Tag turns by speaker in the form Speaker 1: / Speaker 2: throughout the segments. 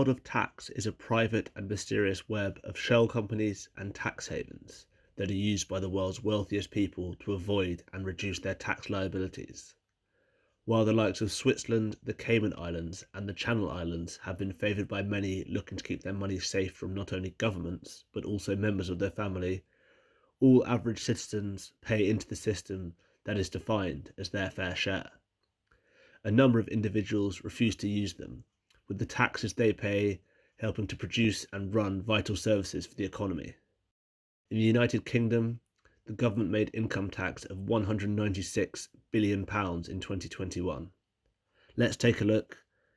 Speaker 1: world of tax is a private and mysterious web of shell companies and tax havens that are used by the world's wealthiest people to avoid and reduce their tax liabilities. While the likes of Switzerland, the Cayman Islands, and the Channel Islands have been favoured by many looking to keep their money safe from not only governments but also members of their family, all average citizens pay into the system that is defined as their fair share. A number of individuals refuse to use them, with the taxes they pay helping to produce and run vital services for the economy. In the United Kingdom, the government made income tax of £196 billion in 2021. Let's take a look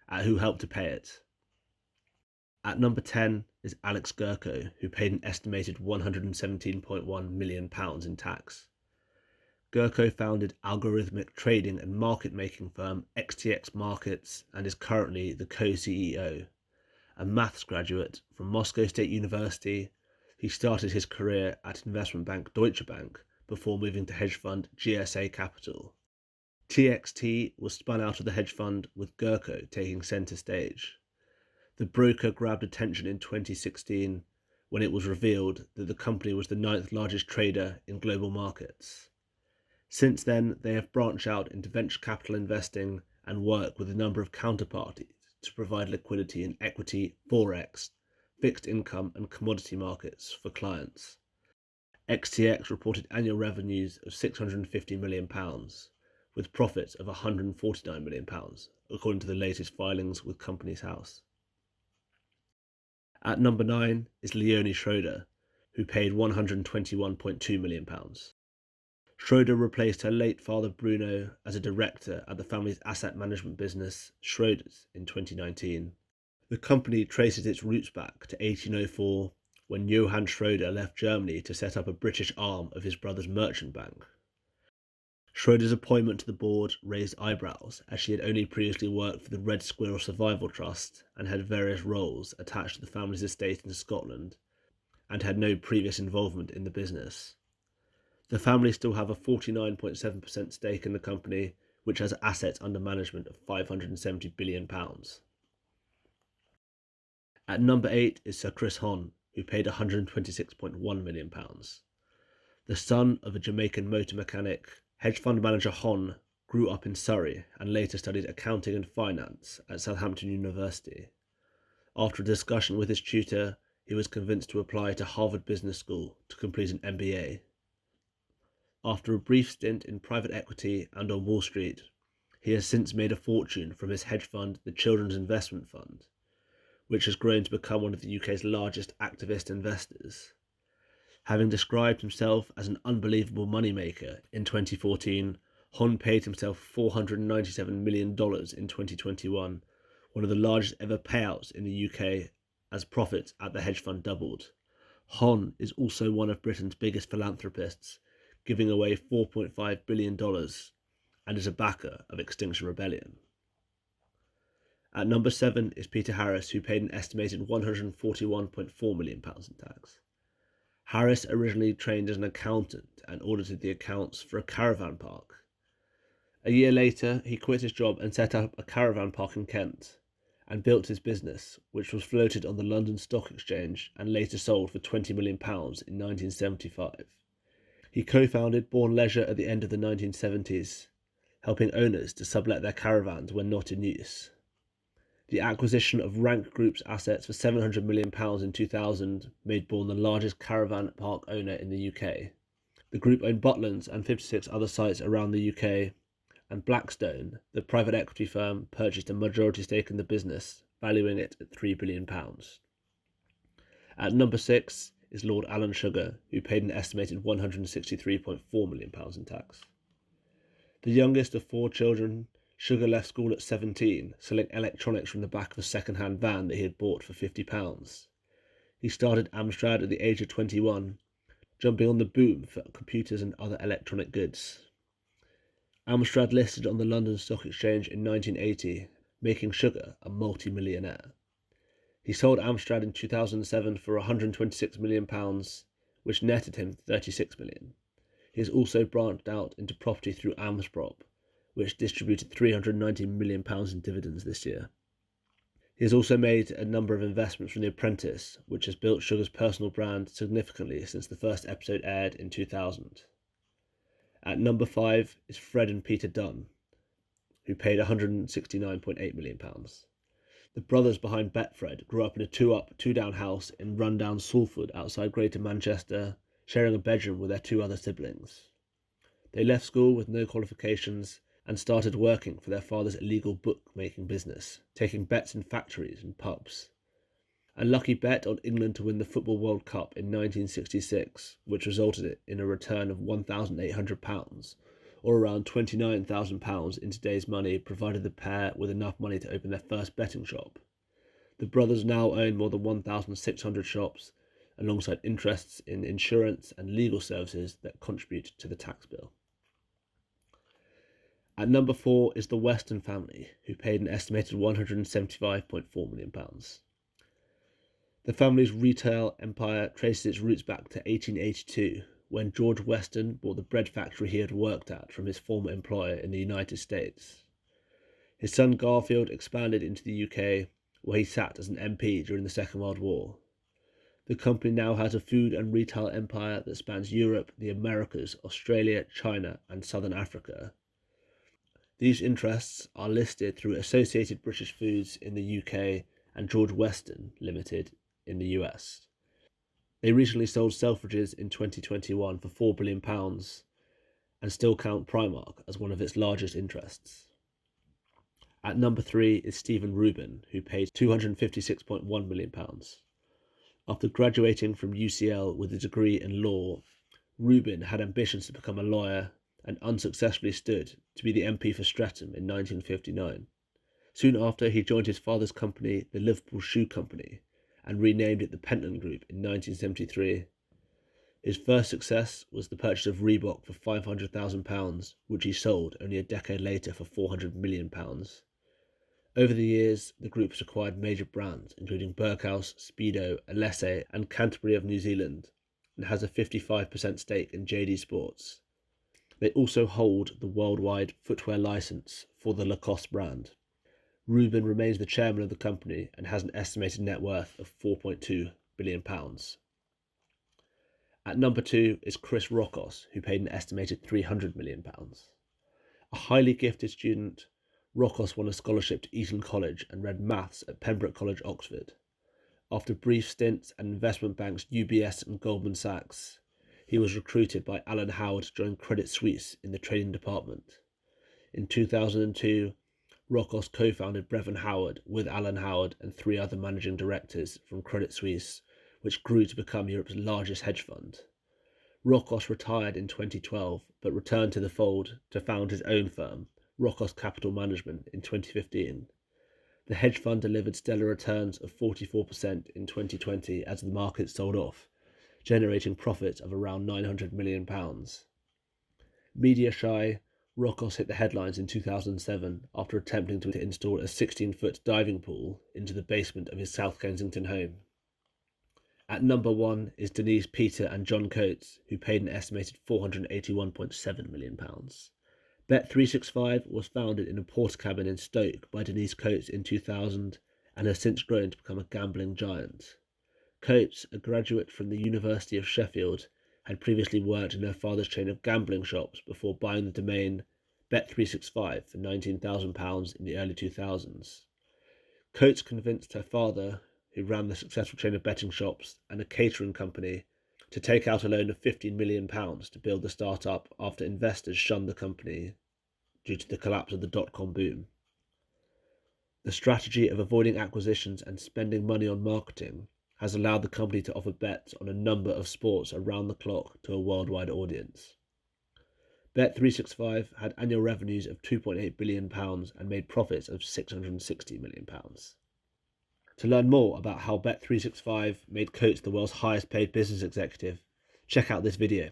Speaker 1: at who helped to pay it. At number 10 is Alex Gerko, who paid an estimated £117.1 million in tax. Gerko founded algorithmic trading and market-making firm XTX Markets and is currently the co-CEO. A maths graduate from Moscow State University, he started his career at investment bank Deutsche Bank before moving to hedge fund GSA Capital. TXT was spun out of the hedge fund with Gerko taking centre stage. The broker grabbed attention in 2016 when it was revealed that the company was the 9th largest trader in global markets. Since then, they have branched out into venture capital investing and work with a number of counterparties to provide liquidity in equity, forex, fixed income and commodity markets for clients. XTX reported annual revenues of £650 million, with profits of £149 million, according to the latest filings with Companies House. At number 9 is Leonie Schroder, who paid £121.2 million. Schroder replaced her late father Bruno as a director at the family's asset management business, Schroders, in 2019. The company traces its roots back to 1804, when Johann Schroder left Germany to set up a British arm of his brother's merchant bank. Schroder's appointment to the board raised eyebrows, as she had only previously worked for the Red Squirrel Survival Trust and had various roles attached to the family's estate in Scotland, and had no previous involvement in the business. The family still have a 49.7% stake in the company, which has assets under management of £570 billion. At number 8 is Sir Chris Hohn, who paid £126.1 million. The son of a Jamaican motor mechanic, hedge fund manager Hohn grew up in Surrey and later studied accounting and finance at Southampton University. After a discussion with his tutor, he was convinced to apply to Harvard Business School to complete an MBA. After a brief stint in private equity and on Wall Street, he has since made a fortune from his hedge fund, the Children's Investment Fund, which has grown to become one of the UK's largest activist investors. Having described himself as an unbelievable moneymaker in 2014, Hohn paid himself $497 million in 2021, one of the largest ever payouts in the UK, as profits at the hedge fund doubled. Hohn is also one of Britain's biggest philanthropists, giving away $4.5 billion, and is a backer of Extinction Rebellion. At number 7 is Peter Harris, who paid an estimated £141.4 million in tax. Harris originally trained as an accountant and audited the accounts for a caravan park. A year later, he quit his job and set up a caravan park in Kent, and built his business, which was floated on the London Stock Exchange and later sold for £20 million in 1975. He co-founded Bourne Leisure at the end of the 1970s, helping owners to sublet their caravans when not in use. The acquisition of Rank Group's assets for £700 million in 2000 made Bourne the largest caravan park owner in the UK. The group owned Butlins and 56 other sites around the UK, and Blackstone, the private equity firm, purchased a majority stake in the business, valuing it at £3 billion. At number 6 is Lord Alan Sugar, who paid an estimated £163.4 million in tax. The youngest of 4 children, Sugar left school at 17, selling electronics from the back of a second-hand van that he had bought for £50. He started Amstrad at the age of 21, jumping on the boom for computers and other electronic goods. Amstrad listed on the London Stock Exchange in 1980, making Sugar a multi-millionaire. He sold Amstrad in 2007 for £126 million, which netted him £36 million. He has also branched out into property through Amsprop, which distributed £390 million in dividends this year. He has also made a number of investments from The Apprentice, which has built Sugar's personal brand significantly since the first episode aired in 2000. At number 5 is Fred and Peter Dunn, who paid £169.8 million. The brothers behind Betfred grew up in a 2-up, 2-down house in rundown Salford outside Greater Manchester, sharing a bedroom with their 2 other siblings. They left school with no qualifications and started working for their father's illegal bookmaking business, taking bets in factories and pubs. A lucky bet on England to win the Football World Cup in 1966, which resulted in a return of £1,800, or around £29,000 in today's money, provided the pair with enough money to open their first betting shop. The brothers now own more than 1,600 shops, alongside interests in insurance and legal services that contribute to the tax bill. At number 4 is the Weston Family, who paid an estimated £175.4 million. The family's retail empire traces its roots back to 1882, when George Weston bought the bread factory he had worked at from his former employer in the United States. His son Garfield expanded into the UK, where he sat as an MP during the Second World War. The company now has a food and retail empire that spans Europe, the Americas, Australia, China, and Southern Africa. These interests are listed through Associated British Foods in the UK and George Weston Limited in the US. They recently sold Selfridges in 2021 for £4 billion and still count Primark as one of its largest interests. At number 3 is Stephen Rubin, who paid £256.1 million. After graduating from UCL with a degree in law, Rubin had ambitions to become a lawyer and unsuccessfully stood to be the MP for Streatham in 1959. Soon after, he joined his father's company, the Liverpool Shoe Company, and renamed it the Pentland Group in 1973. His first success was the purchase of Reebok for £500,000, which he sold only a decade later for £400 million. Over the years, the group has acquired major brands, including Berghaus, Speedo, Alessi, and Canterbury of New Zealand, and has a 55% stake in JD Sports. They also hold the worldwide footwear license for the Rokos brand. Rubin remains the chairman of the company and has an estimated net worth of £4.2 billion. At number 2 is Chris Rokos, who paid an estimated £300 million. A highly gifted student, Rokos won a scholarship to Eton College and read maths at Pembroke College, Oxford. After brief stints at investment banks UBS and Goldman Sachs, he was recruited by Alan Howard to join Credit Suisse in the trading department. In 2002, Rokos co-founded Brevin Howard with Alan Howard and 3 other managing directors from Credit Suisse, which grew to become Europe's largest hedge fund. Rokos retired in 2012, but returned to the fold to found his own firm, Rokos Capital Management, in 2015. The hedge fund delivered stellar returns of 44% in 2020 as the market sold off, generating profits of around £900 million. Media shy, Rokos hit the headlines in 2007 after attempting to install a 16-foot diving pool into the basement of his South Kensington home. At number 1 is Denise, Peter and John Coates, who paid an estimated £481.7 million. Bet365 was founded in a Portakabin in Stoke by Denise Coates in 2000 and has since grown to become a gambling giant. Coates, a graduate from the University of Sheffield, had previously worked in her father's chain of gambling shops before buying the domain Bet365 for £19,000 in the early 2000s. Coates convinced her father, who ran the successful chain of betting shops and a catering company, to take out a loan of £15 million to build the startup after investors shunned the company due to the collapse of the dot-com boom. The strategy of avoiding acquisitions and spending money on marketing has allowed the company to offer bets on a number of sports around the clock to a worldwide audience. Bet365 had annual revenues of £2.8 billion and made profits of £660 million. To learn more about how Bet365 made Coates the world's highest paid business executive, check out this video.